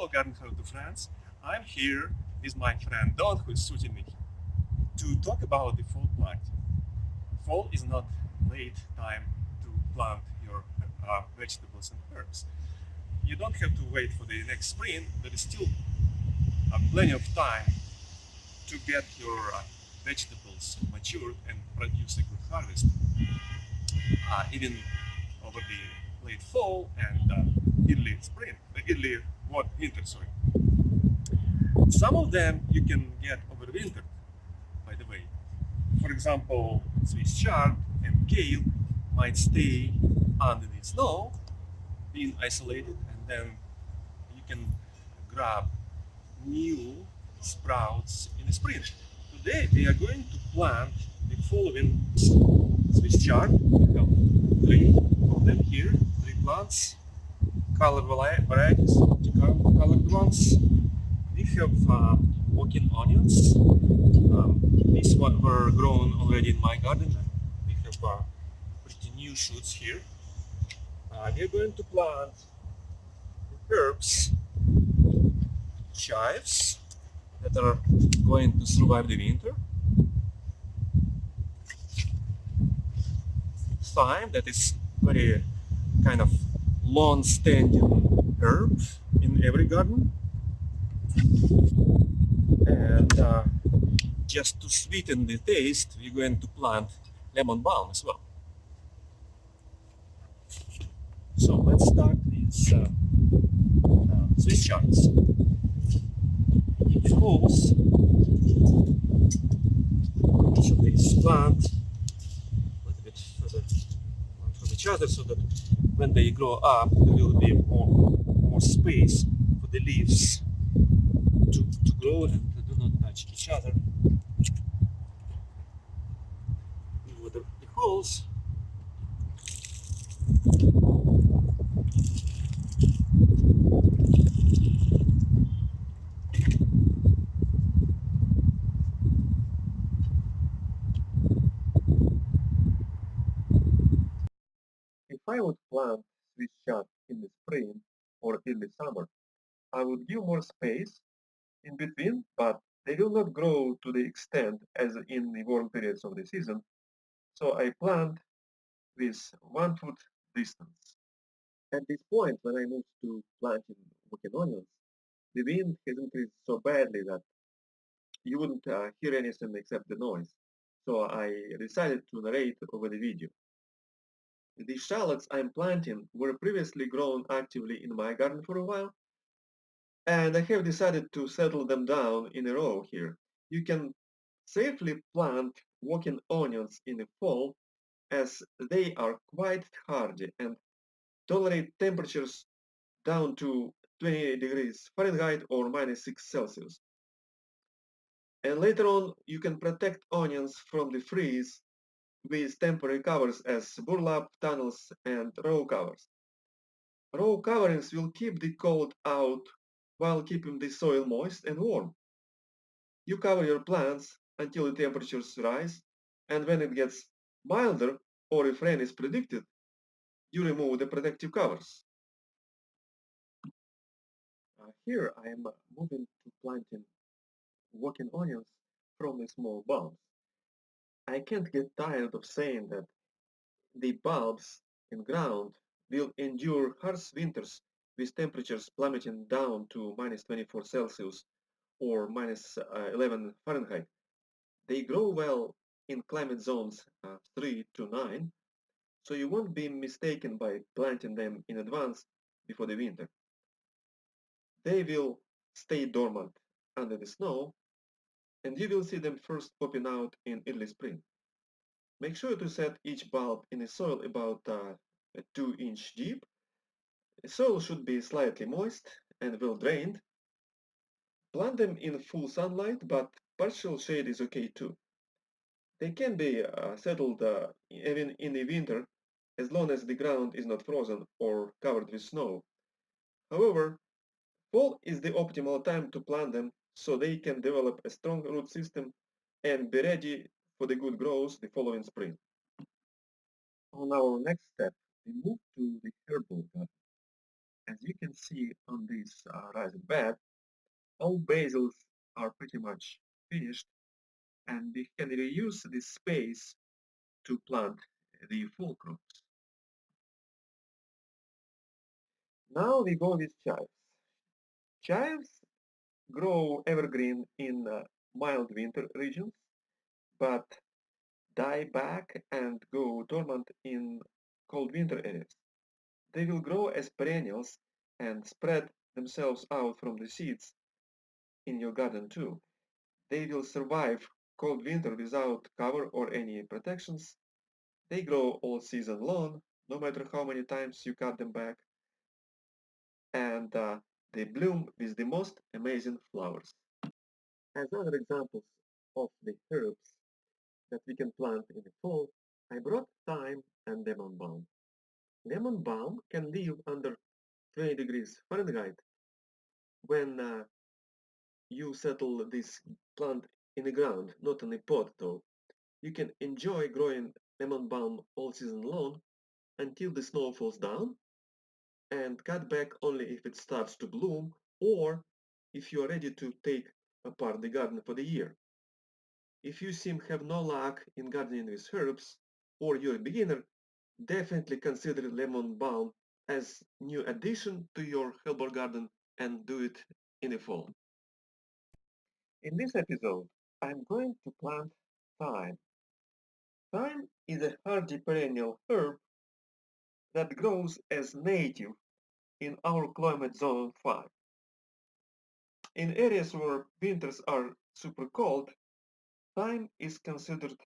Hello Garden Hello friends, I'm here with my friend Don who is shooting me to talk about the fall planting. Fall is not late time to plant your vegetables and herbs. You don't have to wait for the next spring, there is still plenty of time to get your vegetables matured and produce a good harvest, even over the late fall and early spring, early winter, sorry. Some of them you can get overwintered, by the way. For example, Swiss chard and kale might stay under the snow, being isolated, and then you can grab new sprouts in the spring. Today we are going to plant the following Swiss chard. We have three of them here, three plants, color varieties, colored ones. We have walking onions. These one were grown already in my garden. And we have pretty new shoots here. We are going to plant herbs, chives that are going to survive the winter. Thyme that is very kind of long-standing herb in every garden. And just to sweeten the taste, we're going to plant lemon balm as well. So let's start with Swiss chards. Falls each of these plant a little bit further from each other so that when they grow up there will be more space for the leaves to grow and do not touch each other. With the holes, if I would plant Swiss chard in the spring or early summer, I would give more space in between, but they will not grow to the extent as in the warm periods of the season. So I plant with 1 foot distance. At this point, when I moved to planting walking onions, the wind has increased so badly that you wouldn't hear anything except the noise. So I decided to narrate over the video. The shallots I'm planting were previously grown actively in my garden for a while, and I have decided to settle them down in a row here. You can safely plant walking onions in the fall as they are quite hardy and tolerate temperatures down to 28 degrees Fahrenheit or -6 Celsius. And later on, you can protect onions from the freeze with temporary covers as burlap, tunnels, and row covers. Row coverings will keep the cold out while keeping the soil moist and warm. You cover your plants until the temperatures rise, and when it gets milder or if rain is predicted, you remove the protective covers. Here I am moving to planting walking onions from the small bulbs. I can't get tired of saying that the bulbs in ground will endure harsh winters with temperatures plummeting down to -24 Celsius or -11 Fahrenheit. They grow well in climate zones 3 to 9, so you won't be mistaken by planting them in advance before the winter. They will stay dormant under the snow, and you will see them first popping out in early spring. Make sure to set each bulb in the soil about 2 inch deep. The soil should be slightly moist and well drained. Plant them in full sunlight, but partial shade is okay too. They can be settled even in the winter as long as the ground is not frozen or covered with snow. However, fall is the optimal time to plant them so they can develop a strong root system and be ready for the good growth the following spring. On our next step, we move to the herbal garden. As you can see on this raised bed, all basils are pretty much finished, and we can reuse this space to plant the fall crops. Now we go with chives. Chives grow evergreen in mild winter regions, but die back and go dormant in cold winter areas. They will grow as perennials and spread themselves out from the seeds in your garden too. They will survive cold winter without cover or any protections. They grow all season long, no matter how many times you cut them back, and they bloom with the most amazing flowers. As other examples of the herbs that we can plant in the fall, I brought thyme and lemon balm. Lemon balm can live under 20 degrees Fahrenheit. When you settle this plant in the ground, not in a pot though, you can enjoy growing lemon balm all season long until the snow falls down, and cut back only if it starts to bloom or if you are ready to take apart the garden for the year. If you seem have no luck in gardening with herbs, or you're a beginner, definitely consider lemon balm as new addition to your herbal garden and do it in the fall. In this episode, I'm going to plant thyme. Thyme is a hardy perennial herb that grows as native in our climate zone 5. In areas where winters are super cold, thyme is considered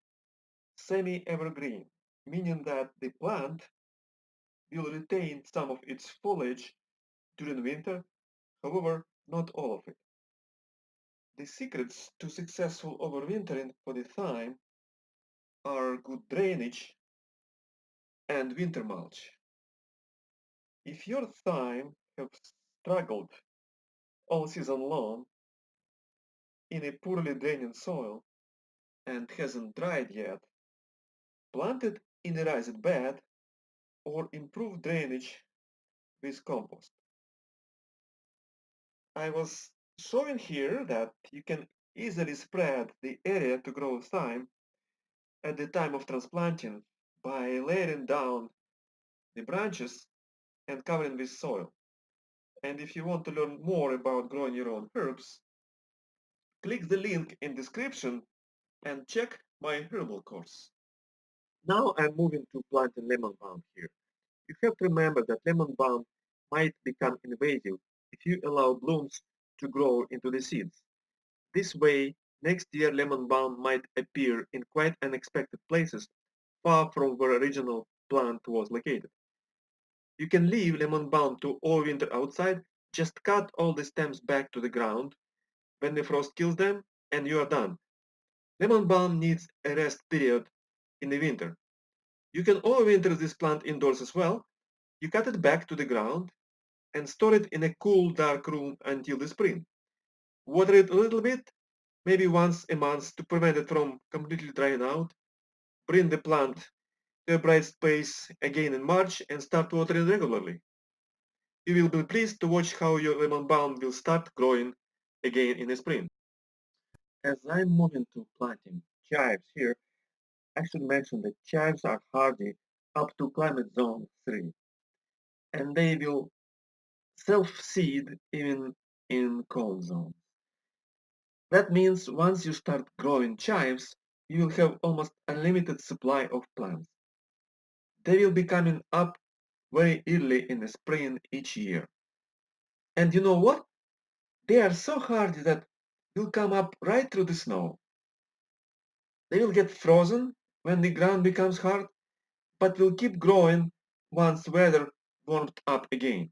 semi-evergreen, meaning that the plant will retain some of its foliage during winter, however, not all of it. The secrets to successful overwintering for the thyme are good drainage and winter mulch. If your thyme has struggled all season long in a poorly draining soil and hasn't dried yet, plant it in a raised bed or improve drainage with compost. I was showing here that you can easily spread the area to grow thyme at the time of transplanting by layering down the branches and covering with soil. And if you want to learn more about growing your own herbs, click the link in description and check my herbal course. Now I'm moving to planting lemon balm here. You have to remember that lemon balm might become invasive if you allow blooms to grow into the seeds. This way, next year lemon balm might appear in quite unexpected places far from where original plant was located. You can leave lemon balm to overwinter outside, just cut all the stems back to the ground when the frost kills them, and you are done. Lemon balm needs a rest period in the winter. You can overwinter this plant indoors as well. You cut it back to the ground and store it in a cool, dark room until the spring. Water it a little bit, maybe once a month to prevent it from completely drying out. Bring the plant to a bright space again in March and start watering regularly. You will be pleased to watch how your lemon balm will start growing again in the spring. As I'm moving to planting chives here, I should mention that chives are hardy up to climate zone 3, and they will self-seed even in cold zones. That means once you start growing chives, you will have almost unlimited supply of plants. They will be coming up very early in the spring each year. And you know what? They are so hardy that will come up right through the snow. They will get frozen when the ground becomes hard, but will keep growing once weather warmed up again.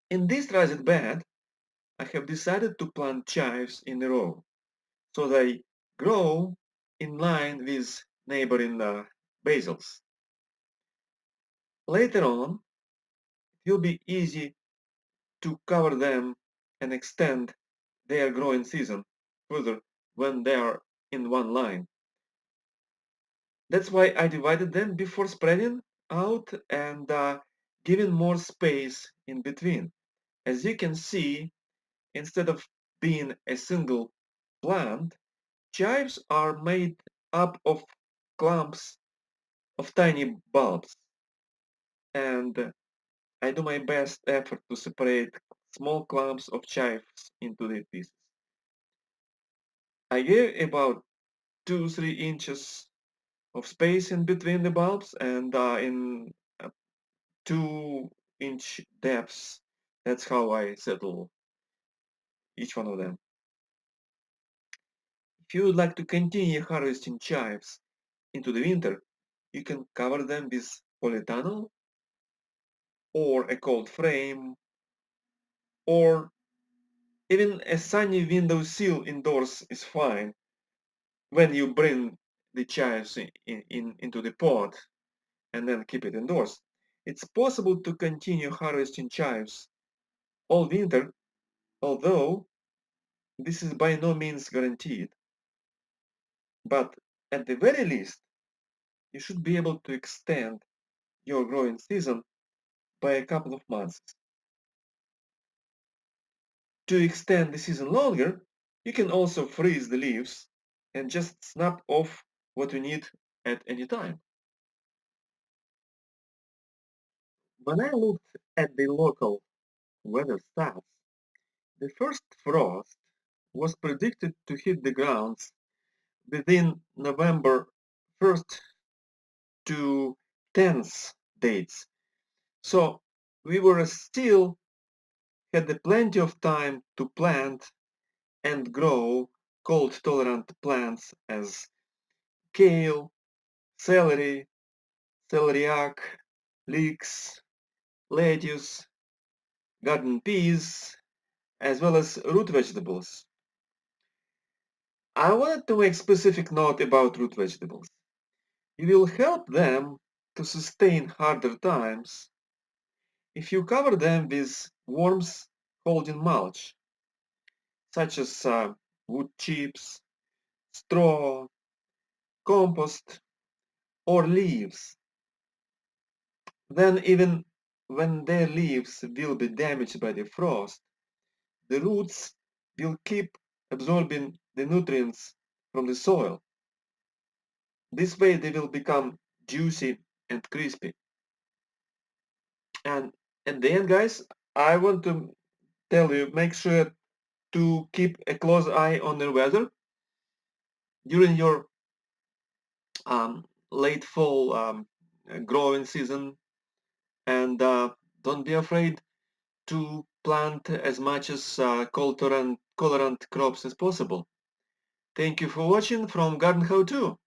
In this raised bed, I have decided to plant chives in a row, so they grow in line with neighboring basils. Later on, it will be easy to cover them and extend their growing season further when they are in one line. That's why I divided them before spreading out and giving more space in between. As you can see, instead of being a single plant, chives are made up of clumps of tiny bulbs, and I do my best effort to separate small clumps of chives into the pieces. I gave about 2-3 inches of space in between the bulbs and in 2-inch depths. That's how I settle each one of them. If you would like to continue harvesting chives into the winter, you can cover them with polytunnel or a cold frame or even a sunny window sill indoors is fine when you bring the chives into the pot and then keep it indoors. It's possible to continue harvesting chives all winter, although this is by no means guaranteed. But at the very least, you should be able to extend your growing season by a couple of months. To extend the season longer, you can also freeze the leaves and just snap off what you need at any time. When I looked at the local weather stats, the first frost was predicted to hit the grounds within November 1st to 10th dates. So we were still had plenty of time to plant and grow cold-tolerant plants as kale, celery, celeriac, leeks, lettuce, garden peas, as well as root vegetables. I wanted to make specific note about root vegetables. You will help them to sustain harder times if you cover them with worms holding mulch, such as wood chips, straw, compost, or leaves. Then even when their leaves will be damaged by the frost, the roots will keep absorbing the nutrients from the soil. This way they will become juicy and crispy. And at the end, guys, I want to tell you, make sure to keep a close eye on the weather during your late fall growing season, and don't be afraid to plant as much as cold tolerant crops as possible. Thank you for watching from Garden How To.